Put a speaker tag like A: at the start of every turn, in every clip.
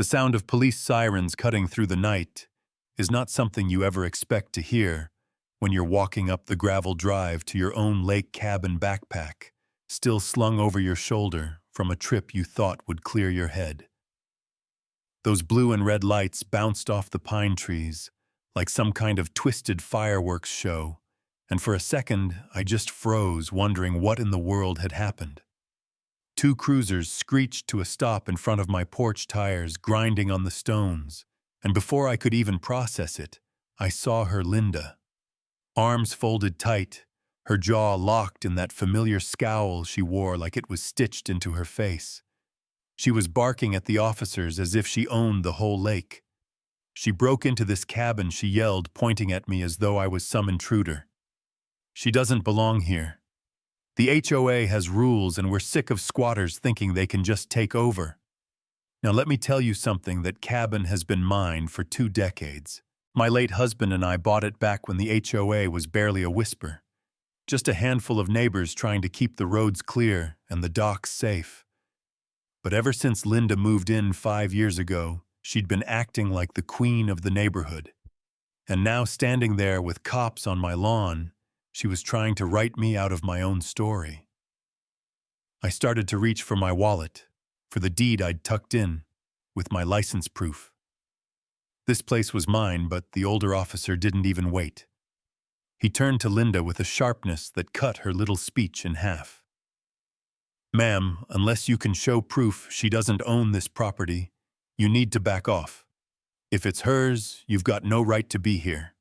A: The sound of police sirens cutting through the night is not something you ever expect to hear when you're walking up the gravel drive to your own lake cabin backpack, still slung over your shoulder from a trip you thought would clear your head. Those blue and red lights bounced off the pine trees like some kind of twisted fireworks show, and for a second I just froze, wondering what in the world had happened. Two cruisers screeched to a stop in front of my porch tires, grinding on the stones, and before I could even process it, I saw her, Linda. Arms folded tight, her jaw locked in that familiar scowl she wore like it was stitched into her face. She was barking at the officers as if she owned the whole lake. She broke into this cabin, she yelled, pointing at me as though I was some intruder. She doesn't belong here. The HOA has rules and we're sick of squatters thinking they can just take over. Now let me tell you something, that cabin has been mine for 2 decades. My late husband and I bought it back when the HOA was barely a whisper. Just a handful of neighbors trying to keep the roads clear and the docks safe. But ever since Linda moved in 5 years ago, she'd been acting like the queen of the neighborhood. And now, standing there with cops on my lawn, she was trying to write me out of my own story. I started to reach for my wallet, for the deed I'd tucked in, with my license proof. This place was mine, but the older officer didn't even wait. He turned to Linda with a sharpness that cut her little speech in half. "Ma'am, unless you can show proof she doesn't own this property, you need to back off. If it's hers, you've got no right to be here."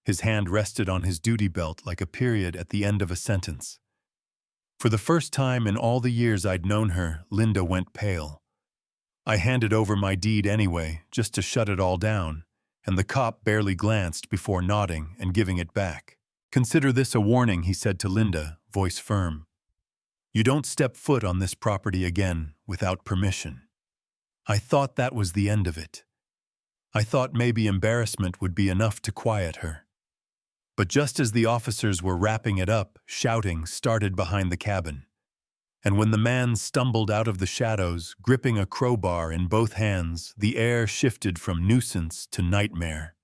A: His hand rested on his duty belt like a period at the end of a sentence. For the first time in all the years I'd known her, Linda went pale. I handed over my deed anyway, just to shut it all down, and the cop barely glanced before nodding and giving it back. "Consider this a warning," he said to Linda, voice firm. "You don't step foot on this property again without permission." I thought that was the end of it. I thought maybe embarrassment would be enough to quiet her. But just as the officers were wrapping it up, shouting started behind the cabin. And when the man stumbled out of the shadows, gripping a crowbar in both hands, the air shifted from nuisance to nightmare.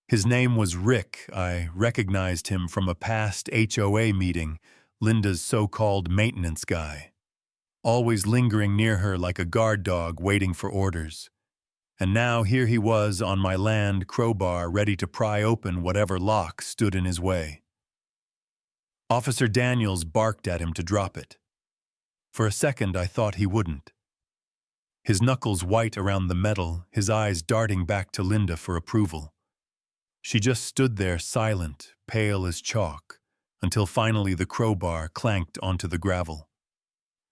A: His name was Rick. I recognized him from a past HOA meeting, Linda's so-called maintenance guy. Always lingering near her like a guard dog waiting for orders. And now here he was on my land, crowbar, ready to pry open whatever lock stood in his way. Officer Daniels barked at him to drop it. For a second I thought he wouldn't. His knuckles white around the metal, his eyes darting back to Linda for approval. She just stood there silent, pale as chalk, until finally the crowbar clanked onto the gravel.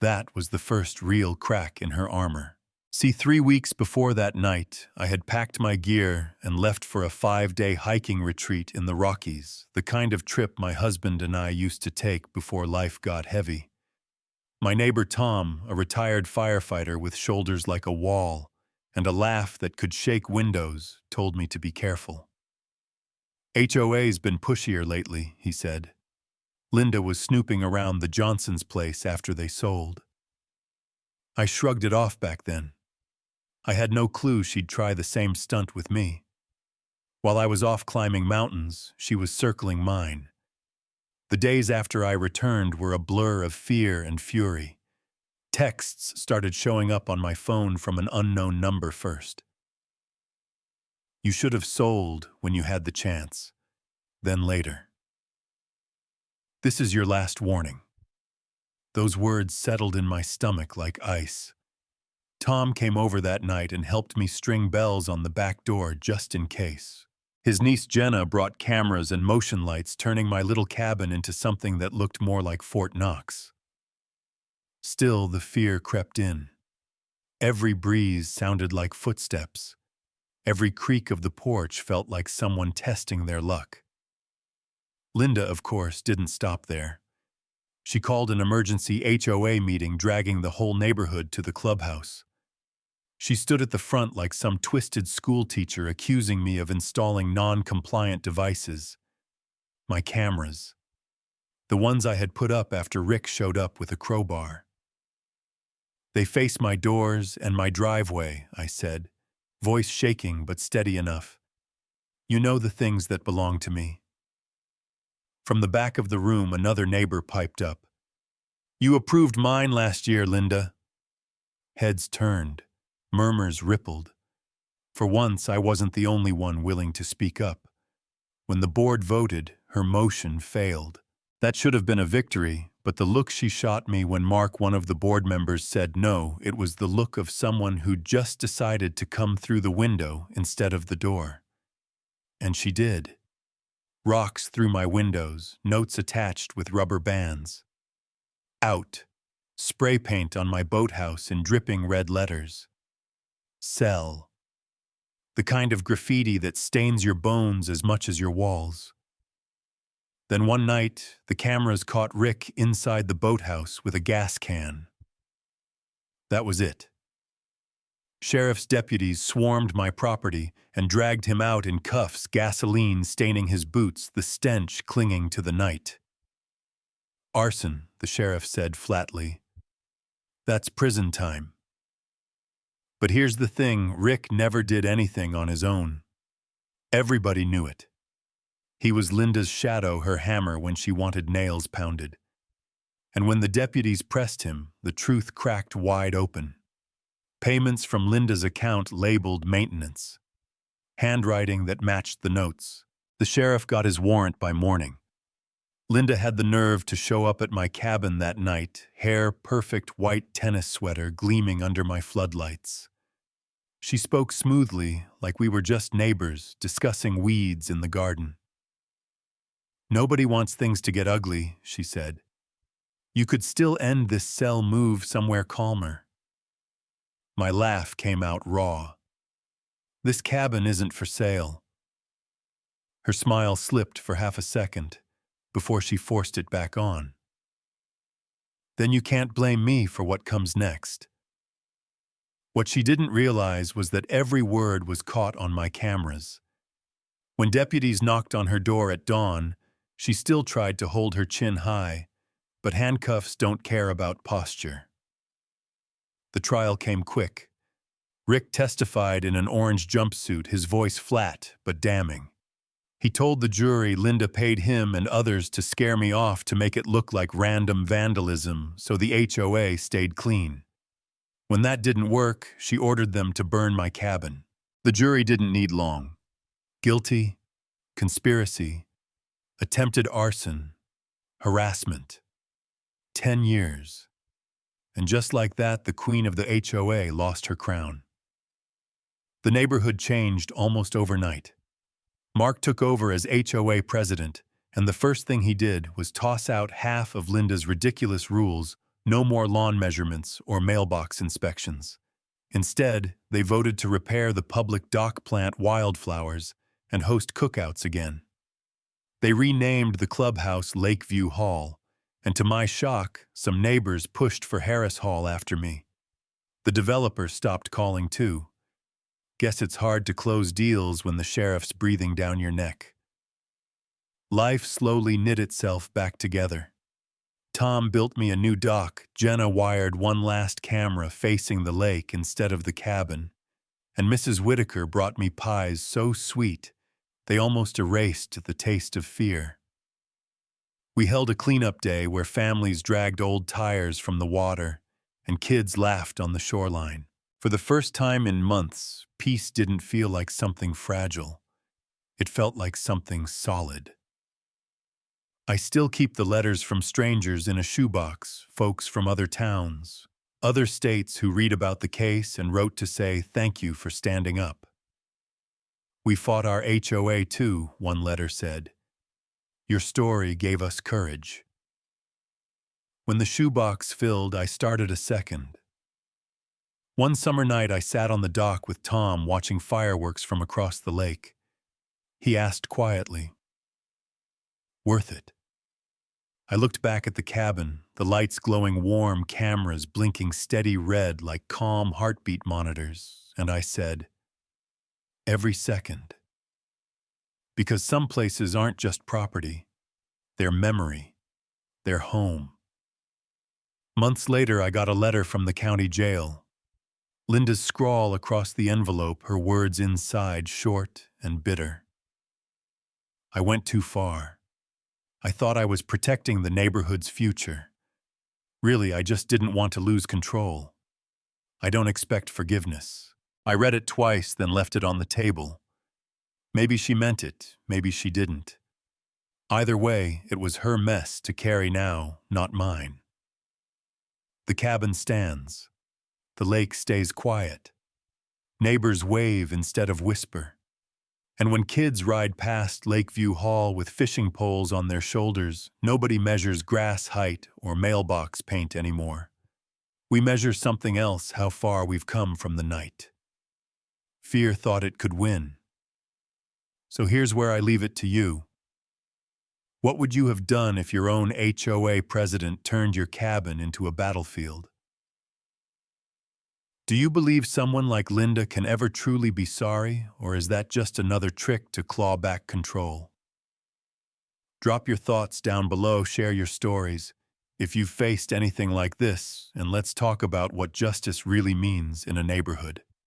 A: That was the first real crack in her armor. See, 3 weeks before that night, I had packed my gear and left for a 5-day hiking retreat in the Rockies, the kind of trip my husband and I used to take before life got heavy. My neighbor Tom, a retired firefighter with shoulders like a wall and a laugh that could shake windows, told me to be careful. "HOA's been pushier lately," he said. Linda was snooping around the Johnsons' place after they sold. I shrugged it off back then. I had no clue she'd try the same stunt with me. While I was off climbing mountains, she was circling mine. The days after I returned were a blur of fear and fury. Texts started showing up on my phone from an unknown number first. "You should have sold when you had the chance. Then later. This is your last warning." Those words settled in my stomach like ice. Tom came over that night and helped me string bells on the back door just in case. His niece Jenna brought cameras and motion lights, turning my little cabin into something that looked more like Fort Knox. Still, the fear crept in. Every breeze sounded like footsteps. Every creak of the porch felt like someone testing their luck. Linda, of course, didn't stop there. She called an emergency HOA meeting, dragging the whole neighborhood to the clubhouse. She stood at the front like some twisted schoolteacher, accusing me of installing non-compliant devices. My cameras. The ones I had put up after Rick showed up with a crowbar. They face my doors and my driveway, I said, voice shaking but steady enough. You know the things that belong to me. From the back of the room, another neighbor piped up. You approved mine last year, Linda. Heads turned. Murmurs rippled. For once, I wasn't the only one willing to speak up. When the board voted, her motion failed. That should have been a victory, but the look she shot me when Mark, one of the board members, said no, it was the look of someone who'd just decided to come through the window instead of the door. And she did. Rocks through my windows, notes attached with rubber bands. Out. Spray paint on my boathouse in dripping red letters. Sell. The kind of graffiti that stains your bones as much as your walls. Then one night, the cameras caught Rick inside the boathouse with a gas can. That was it. Sheriff's deputies swarmed my property and dragged him out in cuffs, gasoline staining his boots, the stench clinging to the night. Arson, the sheriff said flatly. That's prison time. But here's the thing, Rick never did anything on his own. Everybody knew it. He was Linda's shadow, her hammer when she wanted nails pounded. And when the deputies pressed him, the truth cracked wide open. Payments from Linda's account labeled maintenance. Handwriting that matched the notes. The sheriff got his warrant by morning. Linda had the nerve to show up at my cabin that night, hair perfect white tennis sweater gleaming under my floodlights. She spoke smoothly, like we were just neighbors, discussing weeds in the garden. Nobody wants things to get ugly, she said. You could still end this cell move somewhere calmer. My laugh came out raw. This cabin isn't for sale. Her smile slipped for half a second before she forced it back on. Then you can't blame me for what comes next. What she didn't realize was that every word was caught on my cameras. When deputies knocked on her door at dawn, she still tried to hold her chin high, but handcuffs don't care about posture. The trial came quick. Rick testified in an orange jumpsuit, his voice flat but damning. He told the jury Linda paid him and others to scare me off to make it look like random vandalism so the HOA stayed clean. When that didn't work, she ordered them to burn my cabin. The jury didn't need long. Guilty, conspiracy, attempted arson, harassment. 10 years. And just like that, the queen of the HOA lost her crown. The neighborhood changed almost overnight. Mark took over as HOA president, and the first thing he did was toss out half of Linda's ridiculous rules, no more lawn measurements or mailbox inspections. Instead, they voted to repair the public dock plant wildflowers and host cookouts again. They renamed the clubhouse Lakeview Hall, and to my shock, some neighbors pushed for Harris Hall after me. The developer stopped calling too. Guess it's hard to close deals when the sheriff's breathing down your neck. Life slowly knit itself back together. Tom built me a new dock, Jenna wired one last camera facing the lake instead of the cabin, and Mrs. Whitaker brought me pies so sweet they almost erased the taste of fear. We held a cleanup day where families dragged old tires from the water and kids laughed on the shoreline. For the first time in months, peace didn't feel like something fragile. It felt like something solid. I still keep the letters from strangers in a shoebox, folks from other towns, other states who read about the case and wrote to say thank you for standing up. We fought our HOA too, one letter said. Your story gave us courage. When the shoebox filled, I started a second. One summer night, I sat on the dock with Tom watching fireworks from across the lake. He asked quietly, "Worth it?" I looked back at the cabin, the lights glowing warm, cameras blinking steady red like calm heartbeat monitors, and I said, "Every second." Because some places aren't just property, they're memory, they're home. Months later, I got a letter from the county jail. Linda's scrawl across the envelope, her words inside short and bitter. I went too far. I thought I was protecting the neighborhood's future. Really, I just didn't want to lose control. I don't expect forgiveness. I read it twice, then left it on the table. Maybe she meant it, maybe she didn't. Either way, it was her mess to carry now, not mine. The cabin stands. The lake stays quiet. Neighbors wave instead of whisper. And when kids ride past Lakeview Hall with fishing poles on their shoulders, nobody measures grass height or mailbox paint anymore. We measure something else, how far we've come from the night. Fear thought it could win. So here's where I leave it to you. What would you have done if your own HOA president turned your cabin into a battlefield? Do you believe someone like Linda can ever truly be sorry, or is that just another trick to claw back control? Drop your thoughts down below, share your stories, if you've faced anything like this, and let's talk about what justice really means in a neighborhood.